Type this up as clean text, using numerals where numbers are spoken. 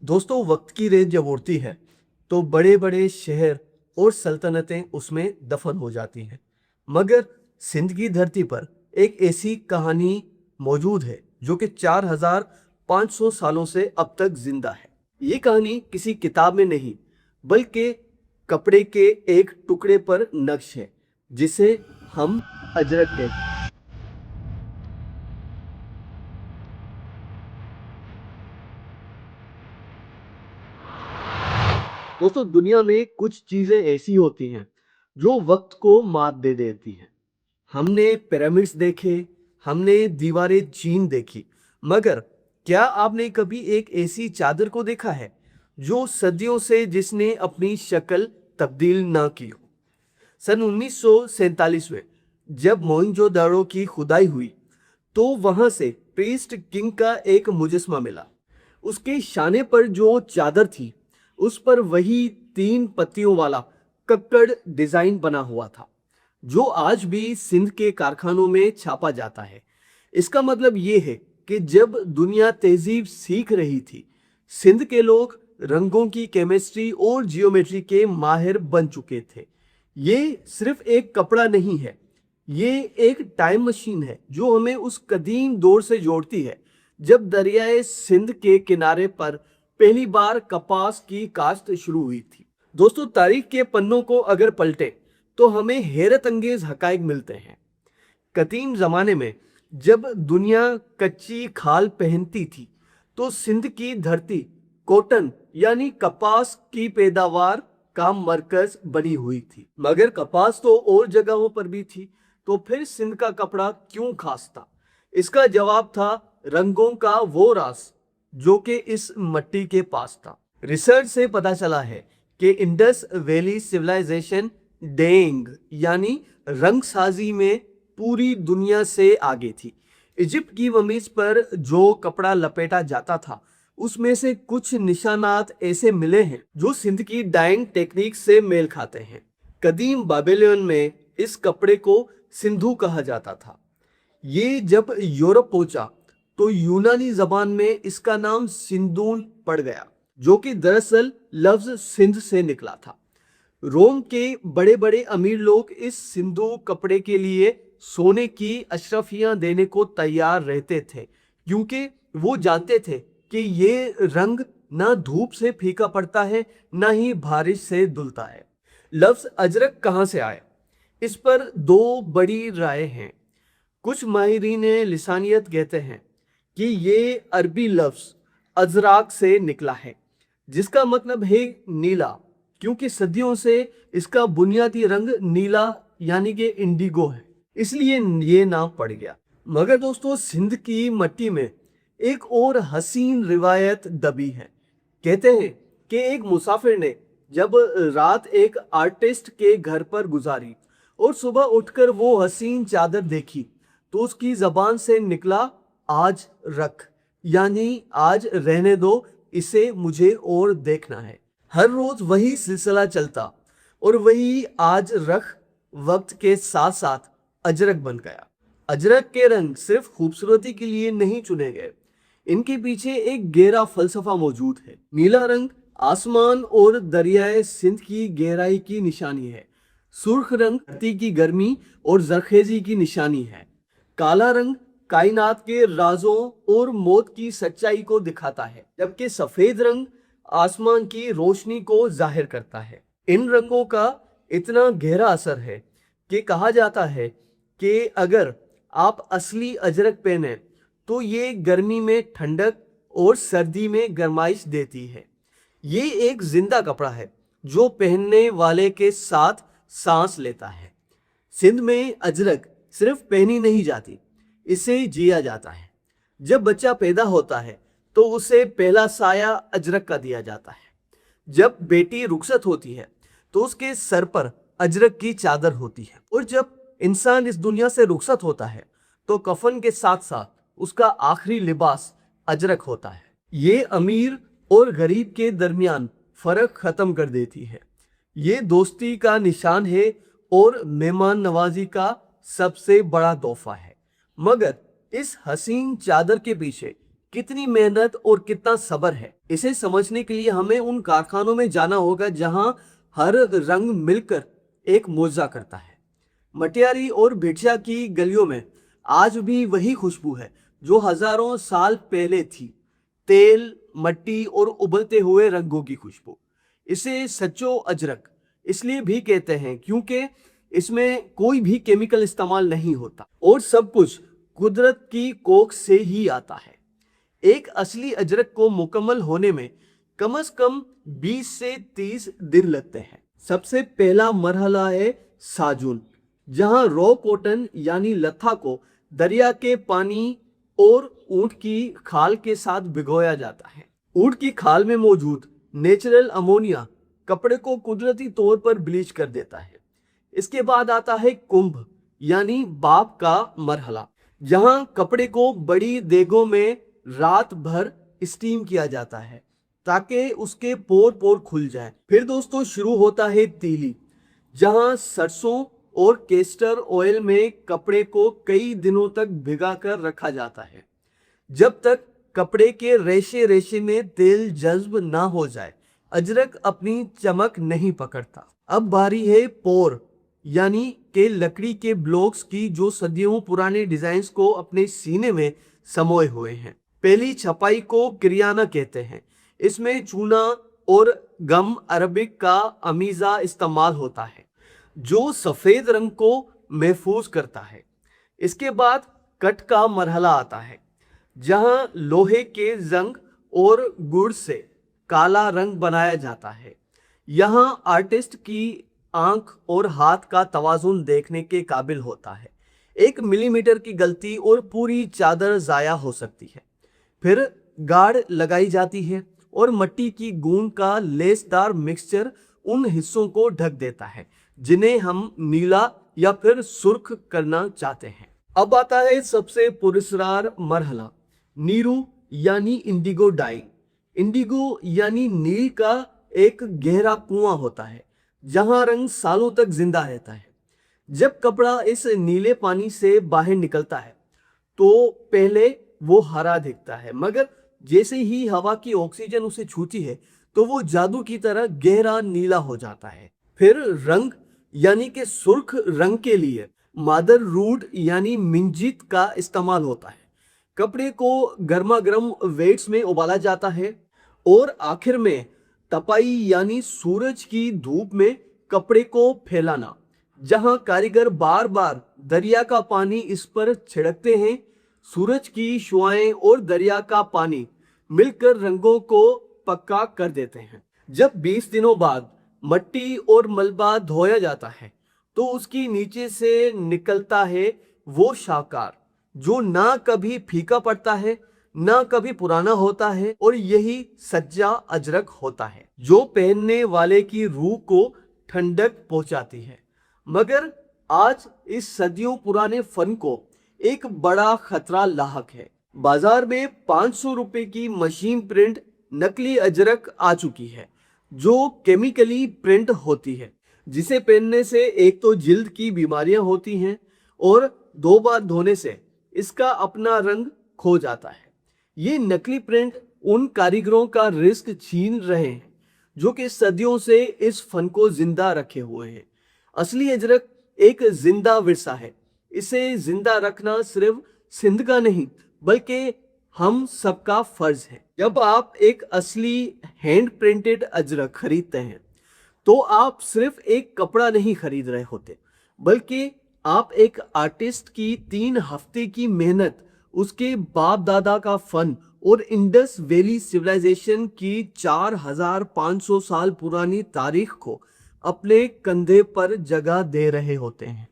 दोस्तों, वक्त की रेत जब उड़ती है तो बड़े बड़े शहर और सल्तनतें उसमें दफन हो जाती हैं। मगर सिंध की धरती पर एक ऐसी कहानी मौजूद है जो कि 4500 सालों से अब तक जिंदा है। ये कहानी किसी किताब में नहीं बल्कि कपड़े के एक टुकड़े पर नक्श है, जिसे हम अजरक कहते हैं। दोस्तों, दुनिया में कुछ चीजें ऐसी होती हैं जो वक्त को मात दे देती हैं। हमने पिरामिड्स देखे, हमने दीवारें चीन देखी, मगर क्या आपने कभी एक ऐसी चादर को देखा है जो सदियों से जिसने अपनी शक्ल तब्दील ना की हो? सन 1947 में जब मोहनजोदाड़ो की खुदाई हुई तो वहां से प्रीस्ट किंग का एक मुजस्मा मिला। उसके शाने पर जो चादर थी उस पर वही 3 पत्तियों वाला कक्कड़ डिजाइन बना हुआ था जो आज भी सिंध के कारखानों में छापा जाता है। इसका मतलब ये है कि जब दुनिया तहजीब सीख रही थी, सिंध के लोग रंगों की केमिस्ट्री और जियोमेट्री के माहिर बन चुके थे। ये सिर्फ एक कपड़ा नहीं है, ये एक टाइम मशीन है जो हमें उस कदीम दौर से जोड़ती है जब दरियाए सिंध के किनारे पर पहली बार कपास की काश्त शुरू हुई थी। दोस्तों, तारीख के पन्नों को अगर पलटे तो हमें हैरत अंगेज हकाइक मिलते हैं। कदीम जमाने में जब दुनिया कच्ची खाल पहनती थी तो सिंध की धरती कॉटन यानी कपास की पैदावार का मरकज बनी हुई थी। मगर कपास तो और जगहों पर भी थी, तो फिर सिंध का कपड़ा क्यों खास था? इसका जवाब था रंगों का वो राज जो कि इस मट्टी के पास था। रिसर्च से पता चला है कि इंडस वैली सिविलाइजेशन डेंग यानी रंगसाजी में पूरी दुनिया से आगे थी। इजिप्ट की ममीज पर जो कपड़ा लपेटा जाता था उसमें से कुछ निशानात ऐसे मिले हैं जो सिंध की डाइंग टेक्निक से मेल खाते हैं। कदीम बाबिलोन में इस कपड़े को सिंधु कहा जाता था। ये जब यूरोप पहुंचा तो यूनानी जबान में इसका नाम सिंधून पड़ गया, जो कि दरअसल लफ्ज सिंध से निकला था। रोम के बड़े बड़े अमीर लोग इस सिंधु कपड़े के लिए सोने की अशरफियां देने को तैयार रहते थे, क्योंकि वो जानते थे कि ये रंग ना धूप से फीका पड़ता है ना ही बारिश से धुलता है। लफ्ज अजरक कहाँ से आए, इस पर दो बड़ी राय हैं। कुछ माहिरीन लिसानियत कहते हैं कि ये अरबी लफ्ज अजराक से निकला है, जिसका मतलब है नीला, क्योंकि सदियों से इसका बुनियादी रंग नीला यानी कि इंडिगो है, इसलिए ये नाम पड़ गया। मगर दोस्तों, सिंध की मट्टी में एक और हसीन रिवायत दबी है। कहते हैं कि एक मुसाफिर ने जब रात एक आर्टिस्ट के घर पर गुजारी और सुबह उठकर वो हसीन चादर देखी तो उसकी जबान से निकला आज रख, यानी आज रहने दो, इसे मुझे और देखना है। हर रोज वही सिलसिला चलता और वही आज रख वक्त के साथ साथ अजरक बन गया। अजरक के रंग सिर्फ खूबसूरती के लिए नहीं चुने गए, इनके पीछे एक गहरा फलसफा मौजूद है। नीला रंग आसमान और दरियाए सिंध की गहराई की निशानी है। सुर्ख रंग धरती की गर्मी और जरखेजी की निशानी है। काला रंग कायनात के राजों और मौत की सच्चाई को दिखाता है, जबकि सफेद रंग आसमान की रोशनी को जाहिर करता है। इन रंगों का इतना गहरा असर है कि कहा जाता है कि अगर आप असली अजरक पहने तो ये गर्मी में ठंडक और सर्दी में गर्माइश देती है। ये एक जिंदा कपड़ा है जो पहनने वाले के साथ सांस लेता है। सिंध में अजरक सिर्फ पहनी नहीं जाती, इसे जिया जाता है। जब बच्चा पैदा होता है तो उसे पहला साया अजरक का दिया जाता है। जब बेटी रुखसत होती है तो उसके सर पर अजरक की चादर होती है, और जब इंसान इस दुनिया से रुखसत होता है तो कफन के साथ साथ उसका आखिरी लिबास अजरक होता है। ये अमीर और गरीब के दरमियान फर्क खत्म कर देती है। ये दोस्ती का निशान है और मेहमान नवाजी का सबसे बड़ा तोहफा है। मगर इस हसीन चादर के पीछे कितनी मेहनत और कितना सब्र है। इसे समझने के लिए हमें उन कारखानों में जाना होगा जहां हर रंग मिलकर एक मोजा करता है। मटियारी और भिटिया की गलियों में आज भी वही खुशबू है जो हजारों साल पहले थी, तेल, मट्टी और उबलते हुए रंगों की खुशबू। इसे सच्चो अजरक इसलिए भी कहते हैं क्योंकि इसमें कोई भी केमिकल इस्तेमाल नहीं होता और सब कुछ कुदरत की कोख से ही आता है। एक असली अजरक को मुकम्मल होने में कम से कम 20 से 30 दिन लगते हैं। सबसे पहला मरहला है साजुन, जहां रॉ कॉटन यानी लथा को दरिया के पानी और ऊंट की खाल के साथ भिगोया जाता है। ऊंट की खाल में मौजूद नेचुरल अमोनिया कपड़े को कुदरती तौर पर ब्लीच कर देता है। इसके बाद आता है कुंभ यानी बाप का मरहला, जहां कपड़े को बड़ी देगों में रात भर स्टीम किया जाता है ताकि उसके पोर पोर खुल जाए। फिर दोस्तों शुरू होता है तीली, जहां सरसों और केस्टर ऑयल में कपड़े को कई दिनों तक भिगा कर रखा जाता है जब तक कपड़े के रेशे रेशे में तेल जज्ब ना हो जाए। अजरक अपनी चमक नहीं पकड़ता। अब बारी है पोर यानी के लकड़ी के ब्लॉक्स की, जो सदियों पुराने डिजाइन्स को अपने सीने में समोए हुए हैं। पहली छपाई को किरियाना कहते हैं। इसमें चूना और गम अरबिक का अमीजा इस्तेमाल होता है जो सफेद रंग को महफूज करता है। इसके बाद कट का मरहला आता है, जहां लोहे के जंग और गुड़ से काला रंग बनाया जाता है। यहां आर्टिस्ट की आंख और हाथ का तवाजुन देखने के काबिल होता है। 1 मिलीमीटर की गलती और पूरी चादर जाया हो सकती है। फिर गाड़ लगाई जाती है और मिट्टी की गूंद का लेसदार मिक्सचर उन हिस्सों को ढक देता है जिन्हें हम नीला या फिर सुर्ख करना चाहते हैं। अब आता है सबसे पुरस्कार मरहला, नीरू यानी इंडिगो डाई। इंडिगो यानी नील का एक गहरा कुआं होता है जहां रंग सालों तक जिंदा रहता है। जब कपड़ा इस नीले पानी से बाहर निकलता है तो पहले वो हरा दिखता है, मगर जैसे ही हवा की ऑक्सीजन उसे छूती है तो वो जादू की तरह गहरा नीला हो जाता है। फिर रंग यानी कि सुर्ख रंग के लिए मादर रूट यानी मिंजीत का इस्तेमाल होता है। कपड़े को गर्मा गर्म वेट्स में उबाला जाता है और आखिर में तपाई यानी सूरज की धूप में कपड़े को फैलाना, जहां कारीगर बार बार दरिया का पानी इस पर छिड़कते हैं। सूरज की शुआएं और दरिया का पानी मिलकर रंगों को पक्का कर देते हैं। जब 20 दिनों बाद मट्टी और मलबा धोया जाता है तो उसकी नीचे से निकलता है वो शाकार जो ना कभी फीका पड़ता है ना कभी पुराना होता है, और यही सच्चा अजरक होता है जो पहनने वाले की रूह को ठंडक पहुंचाती है। मगर आज इस सदियों पुराने फन को एक बड़ा खतरा लाहक है। बाजार में 500 रुपए की मशीन प्रिंट नकली अजरक आ चुकी है जो केमिकली प्रिंट होती है, जिसे पहनने से एक तो जिल्द की बीमारियां होती हैं और 2 बार धोने से इसका अपना रंग खो जाता है। ये नकली प्रिंट उन कारीगरों का रिस्क छीन रहे हैं जो कि सदियों से इस फन को जिंदा रखे हुए हैं। असली अजरक एक जिंदा विरसा है। इसे जिंदा रखना सिर्फ सिंध का नहीं बल्कि हम सबका फर्ज है। जब आप एक असली हैंड प्रिंटेड अजरक खरीदते हैं तो आप सिर्फ एक कपड़ा नहीं खरीद रहे होते, बल्कि आप एक आर्टिस्ट की 3 हफ्ते की मेहनत, उसके बाप दादा का फन और इंडस वैली सिविलाइजेशन की 4500 साल पुरानी तारीख को अपने कंधे पर जगह दे रहे होते हैं।